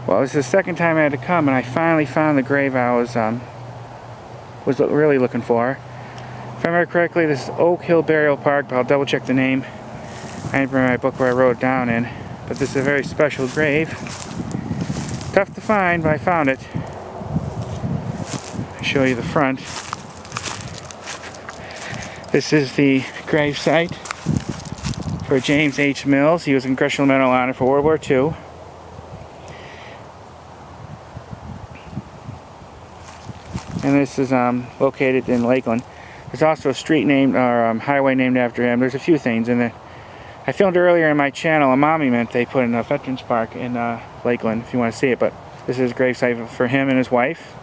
Well, this is the second time I had to come, and I finally found the grave I was really looking for. If I remember correctly, this is Oak Hill Burial Park, but I'll double check the name. I didn't bring my book where I wrote it down in, but this is a very special grave. Tough to find, but I found it. I'll show you the front. This is the grave site for James H. Mills. He was in Congressional Medal of Honor for World War II. And this is located in Lakeland. There's also a street named, or highway named after him. There's a few things in there. I filmed earlier in my channel a monument they put in a Veterans Park in Lakeland, if you want to see it. But this is a grave site for him and his wife.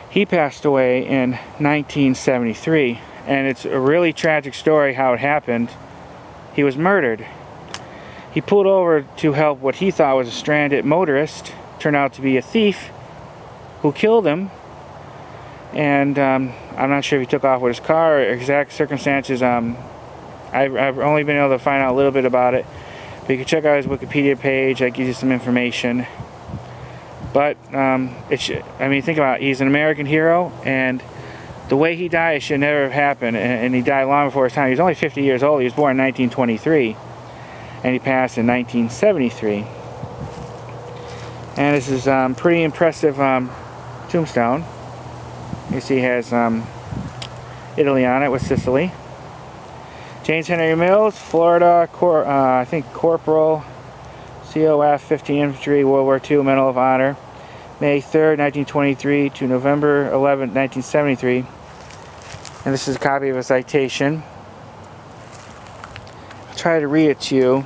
He passed away in 1973, and it's a really tragic story how it happened. He was murdered. He pulled over to help what he thought was a stranded motorist. Turned out to be a thief who killed him, and I'm not sure if he took off with his car or exact circumstances. I've only been able to find out a little bit about it, but you can check out his Wikipedia page. That gives you some information. But I mean, think about it. He's an American hero, and the way he died should never have happened, and he died long before his time. He was only 50 years old. He was born in 1923, and he passed in 1973. And this is pretty impressive tombstone. You see, it has Italy on it with Sicily. James Henry Mills, Florida, I think Corporal, COF, 15 Infantry, World War II, Medal of Honor, May 3rd, 1923 to November 11th, 1973. And this is a copy of a citation. I'll try to read it to you.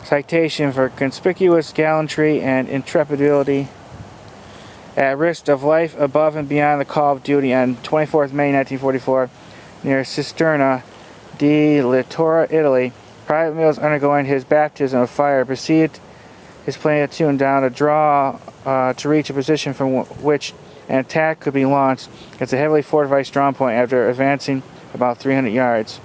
Citation for conspicuous gallantry and intrepidity at risk of life above and beyond the call of duty on 24th May 1944 near Cisterna di Littora, Italy. Private Mills, undergoing his baptism of fire, proceeded his platoon down a draw to reach a position from which an attack could be launched against a heavily fortified strong point after advancing about 300 yards.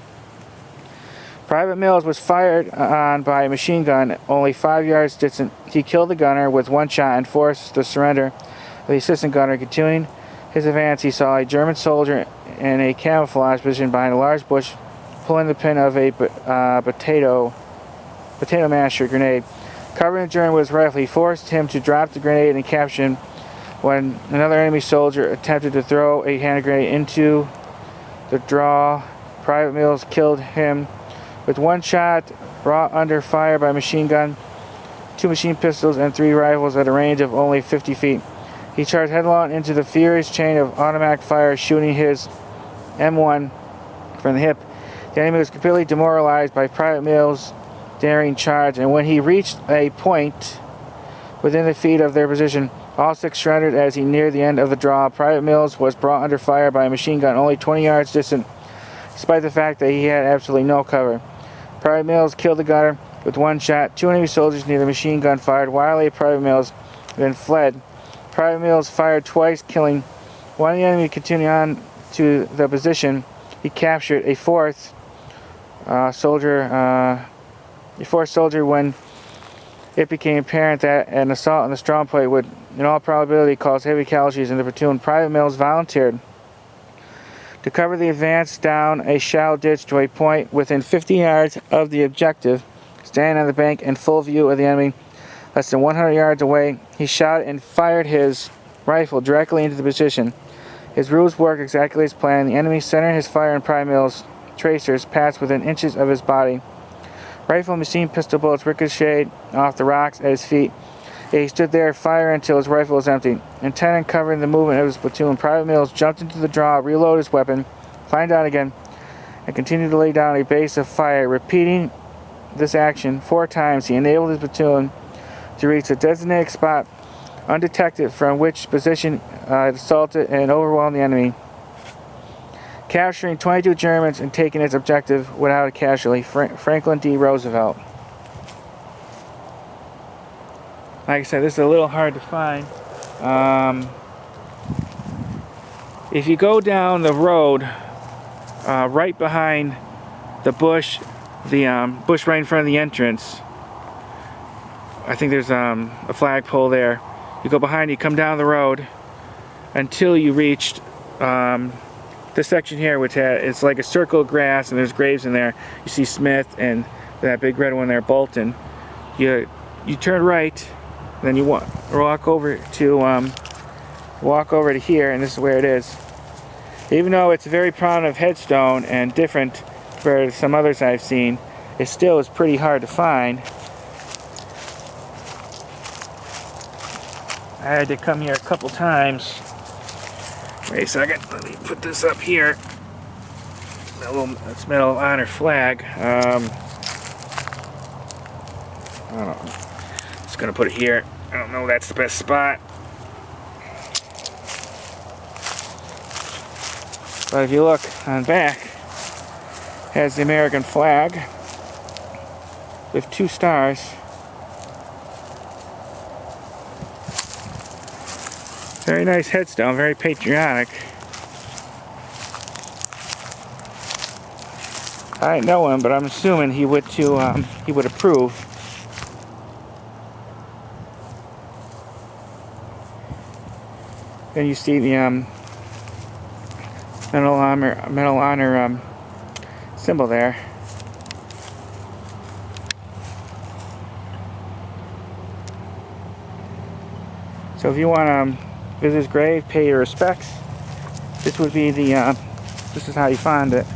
Private Mills was fired on by a machine gun only 5 yards distant. He killed the gunner with one shot and forced the surrender of the assistant gunner. Continuing his advance, he saw a German soldier in a camouflage position behind a large bush pulling the pin of a potato masher grenade. Covering the German with his rifle, he forced him to drop the grenade and capture him. When another enemy soldier attempted to throw a hand grenade into the draw, Private Mills killed him with one shot, brought under fire by a machine gun, 2 machine pistols, and 3 rifles at a range of only 50 feet. He charged headlong into the furious chain of automatic fire, shooting his M1 from the hip. The enemy was completely demoralized by Private Mills' daring charge, and when he reached a point within the feet of their position, all 6 surrendered as he neared the end of the draw. Private Mills was brought under fire by a machine gun only 20 yards distant, despite the fact that he had absolutely no cover. Private Mills killed the gunner with one shot. 2 enemy soldiers near the machine gun fired wildly at Private Mills, then fled. Private Mills fired twice, killing one of the enemy. Continuing on to the position, he captured a fourth soldier when it became apparent that an assault on the strong point would, in all probability, cause heavy casualties in the platoon. Private Mills volunteered to cover the advance down a shallow ditch to a point within 50 yards of the objective, standing on the bank in full view of the enemy. Less than 100 yards away, he shot and fired his rifle directly into the position. His ruse worked exactly as planned. The enemy, centering his fire on Private Mills' tracers, passed within inches of his body. Rifle and machine pistol bullets ricocheted off the rocks at his feet. He stood there, firing until his rifle was empty. Intent on covering the movement of his platoon, Private Mills jumped into the draw, reloaded his weapon, climbed down again, and continued to lay down a base of fire. Repeating this action 4 times, he enabled his platoon to reach a designated spot undetected, from which position it assaulted and overwhelmed the enemy, capturing 22 Germans and taking its objective without a casualty. Franklin D. Roosevelt. Like I said, this is a little hard to find. If you go down the road right behind the bush, bush right in front of the entrance, I think there's a flagpole there. You go behind, you come down the road until you reached this section here, which it's like a circle of grass, and there's graves in there. You see Smith and that big red one there, Bolton. You turn right, then you walk over to here, and this is where it is. Even though it's a very prominent headstone and different compared to some others I've seen, it still is pretty hard to find. I had to come here a couple times. Wait a second, let me put this up here. That's Medal of Honor flag. I don't know. I'm just gonna put it here. I don't know if that's the best spot. But if you look on back, it has the American flag with 2 stars. Very nice headstone, very patriotic. I didn't know him, but I'm assuming he would approve. Then you see the Medal of Honor symbol there. So if you want to visit his grave, pay your respects, this would be the this is how you find it.